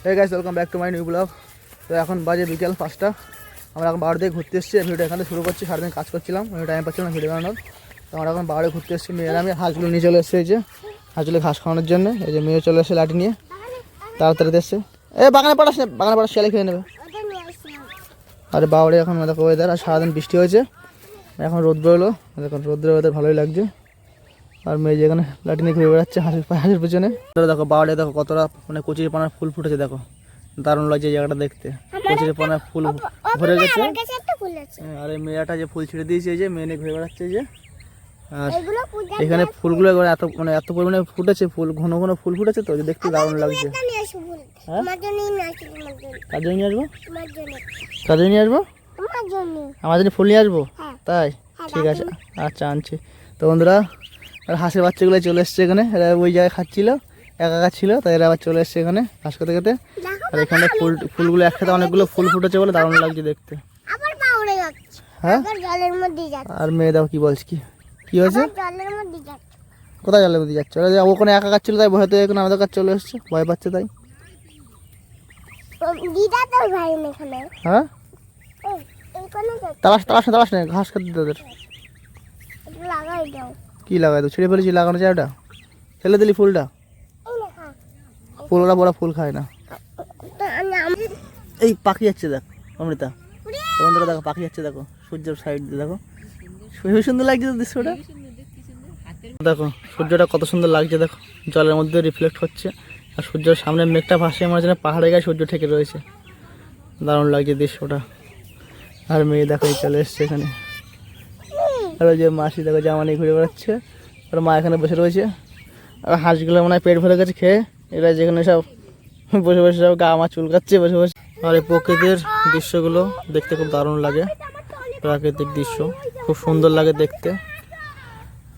Hey guys, welcome back to my new vlog. তো এখন বাজে বিকেল 5টা। আমরা এখন বাড়ি থেকে ঘুরতে এসেছি। ভিডিও এখানে শুরু করছি। সারাদিন কাজ করছিলাম, টাইম পাচ্ছিলাম না ভিডিও বানানোর। তো আমরা এখন বাড়ি ঘুরতে এসেছি। মেয়েরা আমি হাঁসগুলো নিয়ে চলে এসেছি। এই যে হাঁসগুলো ঘাস খাওয়ানোর জন্য। এই যে মেয়ে চলে এসেছে লাঠি নিয়ে, তাড়াতাড়ি এসছে। বাগানে পড়াস না, বাগানে পড়াস শিয়ালে খেয়ে নেবে। আরে বাবারে, এখন দেখো ওয়েদার, আর সারাদিন বৃষ্টি হয়েছে, এখন রোদ বেরোলো। দেখুন রোদ্রের ওয়েদার ভালোই লাগছে। আর মেয়ে যেখানে লাঠি নিয়ে ঘুরে বেড়াচ্ছে হাঁসের পিছনে। দেখো বাবারে, দেখো কতটা মানে কচুরি পানার ফুল ফুটেছে। দেখো দারুণ লাগছে এই জায়গাটা দেখতে। কচুরি পানার ফুল ভরে গেছে। আর এই মেয়েটা যে ফুল ছিঁড়ে দিয়েছে, এই যে মেয়ে নিয়ে ঘুরে বেড়াচ্ছে। যে আর এখানে ফুলগুলো এত মানে এত পরিমাণে ফুটেছে, ফুল ঘন ঘন ফুল ফুটেছে, তো দেখতে দারুণ লাগছে। কার জন্য নিয়ে আসবো? কার জন্য নিয়ে আসবো? আমার জন্য ফুল নিয়ে আসবো? তাই ঠিক আছে, আচ্ছা আনছি। তো বন্ধুরা, আর হাঁসের বাচ্চাগুলো চলে এসছে এখানে। এরা ওই জায়গায় খাচ্ছিল, একা ছিল, তাই এরা আবার চলে এসছে এখানে ঘাস খেতে খেতে। আর এখানে ফুলগুলো একসাথে অনেকগুলো ফুল ফুটেছে বলে দারুণ লাগছে দেখতে। হ্যাঁ, আর মেয়ে দাও কি বলছি, কি হয়েছে? কোথায় জলের মধ্যে যাচ্ছে? ওখানে একা খাচ্ছিল, তাই ভয়তে এখন আমাদের কাছে চলে এসছে, ভয় পাচ্ছে তাই। হ্যাঁ, তালাশ নেই, ঘাস খেতে তোদের কি লাগাই তো ছিঁড়ে ফেলেছি, লাগানো যায় ওটা, ফেলে দিলি ফুলটা। ফুলটা বড় ফুল খায় না। এই পাখি যাচ্ছে দেখ অমৃতা, বন্ধুরা দেখো পাখি যাচ্ছে, দেখো সূর্যের সাইড দিয়ে, দেখো খুবই সুন্দর লাগছে তো দৃশ্যটা। দেখো সূর্যটা কত সুন্দর লাগছে, দেখো জলের মধ্যে রিফ্লেক্ট হচ্ছে, আর সূর্যের সামনে মেঘটা ভাসে, আমার যেন পাহাড়ে গায়ে সূর্য ঠেকে রয়েছে, দারুণ লাগছে দৃশ্যটা। আর মেয়ে দেখো চলে এসছে এখানে। আর ওই যে মাসি দেখো জামা নিয়ে ঘুরে বেড়াচ্ছে, আর মা এখানে বসে রয়েছে। আর হাঁসগুলো মনে হয় পেট ভরে গেছে খেয়ে, এরা যেখানে সব বসে বসে সব গা মা চুলকাচ্ছে বসে বসে। আর এই প্রকৃতির দৃশ্যগুলো দেখতে খুব দারুণ লাগে, প্রাকৃতিক দৃশ্য খুব সুন্দর লাগে দেখতে।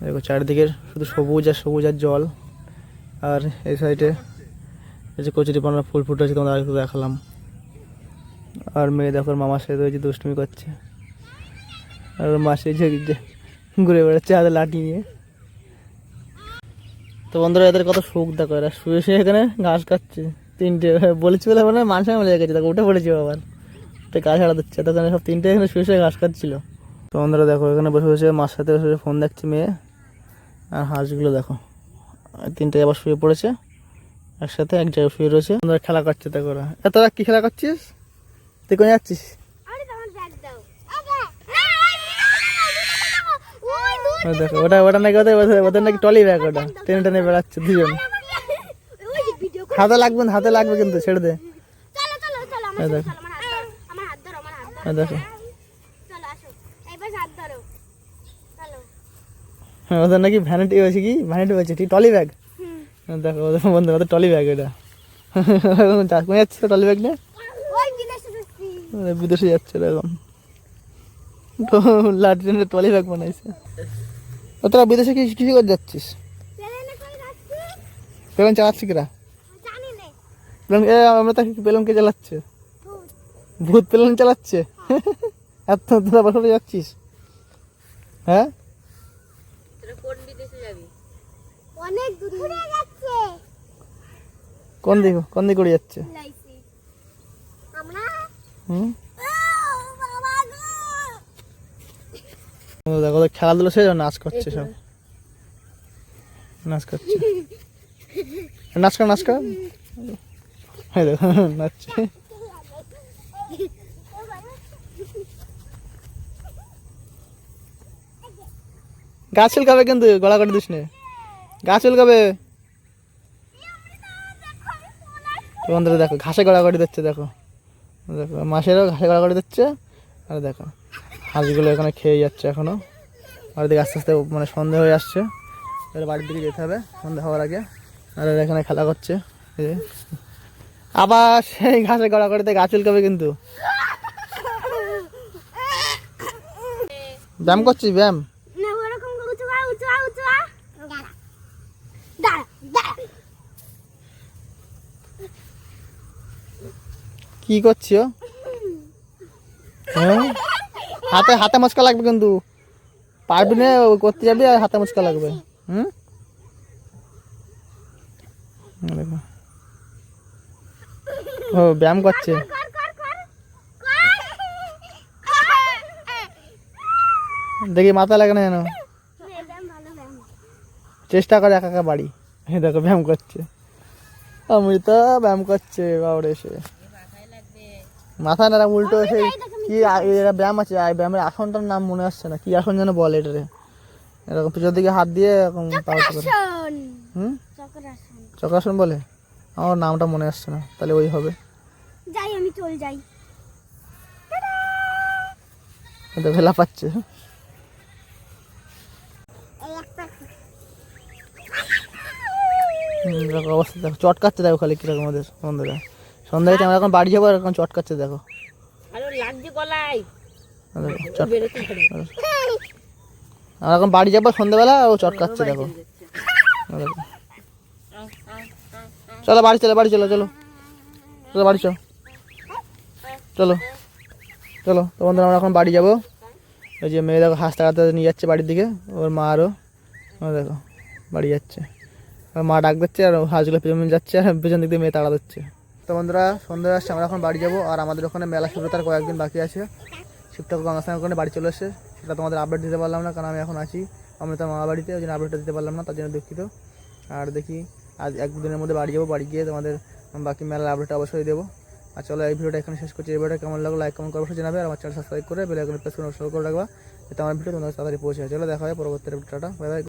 দেখো চারিদিকে শুধু সবুজ আর সবুজ আর জল। আর এই সাইডে এই যে কচুরি পানার ফুল ফুটেছে, তোমাদের একটু দেখালাম। আর মেয়ে দেখো মামার সাথে রয়েছে, দুষ্টুমি করছে। আর মাসি যে ঘুরে বেড়াচ্ছে হাতে লাঠি নিয়ে। তো বন্ধুরা এদের কত সুখ দেখো, এরা শুয়ে শুয়ে এখানে ঘাস খাচ্ছে। তিনটে বলেছি বলে মানে মানুষ মিলে গেছে, দেখো উঠে পড়েছে আবার, গা ছাড়া দিচ্ছে। তখন সব তিনটে এখানে শুয়ে শুয়ে ঘাস খাচ্ছিল। তো বন্ধুরা দেখো এখানে বসে বসে মার সাথে বসে বসে ফোন দেখছে মেয়ে। আর হাঁসগুলো দেখো তিনটে আবার শুয়ে পড়েছে একসাথে, এক জায়গায় শুয়ে রয়েছে। বন্ধুরা খেলা করছে, দেখো ওরা। তোরা কি খেলা করছিস? তুই কোথায় যাচ্ছিস? দেখো ওটা নাকি ওদের নাকি টলি ব্যাগ, ওটা টেনে টেনে বেড়াচ্ছে দুজন। হাতে লাগবে কিন্তু, ছেড়ে দে। দেখো ওদের নাকি ভ্যানিটি হয়েছে, কি ভ্যানিটি হয়েছে, ঠিক টলি ব্যাগ। দেখো ওদের বন্ধু, ওদের টলি ব্যাগ এটা। কোথায় যাচ্ছে টলি ব্যাগ নিয়ে? বিদেশে যাচ্ছে এরকম, লাঠি টেনে টলি ব্যাগ বানাইছে। তোরা বিদেশে কিছু করে যাচ্ছিস? প্লেন চালাচ্ছি কিরা? আমরা তাকে প্লেন কে চালাচ্ছে? ভূত প্লেন চালাচ্ছে। এত তোরা বসে যাচ্ছিস? হ্যাঁ, কোন দিকে করে যাচ্ছে? দেখো খেলাধুলো সে নাচ করছে, সব নাচ করছে। নাচ কর দেখো নাচছে। গাছ চুলকাবে কিন্তু, গলা করে দিস নে, গাছ চুলকাবে। বন্ধুরা দেখো ঘাসে গড়াগড়ি দিচ্ছে, দেখো দেখো মাসেরও ঘাসে গড়াগড়ি দিচ্ছে। আর দেখো হাঁসগুলো এখানে খেয়ে যাচ্ছে এখনো। আর দিকে আস্তে আস্তে মানে সন্ধে হয়ে আসছে, এবার বাড়ির দিকে যেতে হবে সন্ধে হওয়ার আগে। আর এখানে খেলা করছে, আবার সেই ঘাসে গড়াগড়িতে গাছ চুলকাবে কিন্তু। ব্যায়াম করছিস? ব্যায়াম কি করছো? হাতে মচকা লাগবে কিন্তু, পারবি না করতে যাবি আর হাতে মচকা লাগবে। দেখো ও ব্যায়াম করছে। দেখি মাথা লাগে না যেন, চেষ্টা করে একা একা বাড়ি। দেখো ব্যায়াম করছে, অমৃতা ব্যায়াম করছে বাবরে এসে। মাথা না উল্টো এসে কি ব্যায়াম আছে, ব্যায়ামের আসনটার নাম মনে আসছে না, কি আসন যেন বলে এটারে, এরকম পিছন দিকে হাত দিয়ে এরকম চক্রাসন বলে, আমার নামটা মনে আসছে না, তাহলে ওই হবে। যাই আমি চলে যাই। ভেলা পাচ্ছে। দেখো অবস্থা দেখো, চটকাচ্ছে দেখো খালি কিরকম আমাদের বন্ধুরা। সন্ধ্যায় আমরা এখন বাড়ি যাবো, এরকম চটকাচ্ছে দেখো। আমরা এখন বাড়ি যাবো সন্ধ্যাবেলা, ও চটকাচ্ছে দেখো। চলো বাড়ি চলো, বাড়ি চলো, চলো চলো বাড়ি চলো, চলো চলো। তো বন্ধুরা আমরা এখন বাড়ি যাবো। ওই যে মেয়ে দেখো হাঁস তাড়াতে নিয়ে যাচ্ছে বাড়ির দিকে, ওর মা আরও দেখো বাড়ি যাচ্ছে। আর মা ডাক দিচ্ছে, আর হাঁসগুলো পেছন যাচ্ছে, আর পেছন দিক দিয়ে মেয়ে তাড়া দিচ্ছে। তো বন্ধুরা সন্ধ্যা আসছে, আমরা এখন বাড়ি যাবো। আর আমাদের ওখানে মেলা শুরু তার কয়েকদিন বাকি আছে। শিব ঠাকুর গঙ্গা স্নান করে বাড়ি চলে এসে, সেটা তোমাদের আপডেট দিতে পারলাম না, কারণ আমি এখন আছি অমৃতার মামা বাড়িতে, ওই জন্য আপডেটটা দিতে পারলাম না, তার জন্য দুঃখিত। আর দেখি আজ এক দুদিনের মধ্যে বাড়ি যাবো, বাড়ি গিয়ে তোমাদের বাকি মেলার আপডেটটা অবশ্যই দেবো। আর চলো এই ভিডিওটা এখানে শেষ করছি। এই ভিডিওটা কেমন লাগলো লাইক কমেন্ট করে অবশ্যই জানাবে, আর আমার চ্যানেল সাবস্ক্রাইব করে বেল আইকনে প্রেস করে করে রাখবা, যাতে আমার ভিডিও তোমাদের তাড়াতাড়ি পৌঁছে যায়। চলো দেখা হয় পরবর্তী ভিডিওটা, বাই বাই।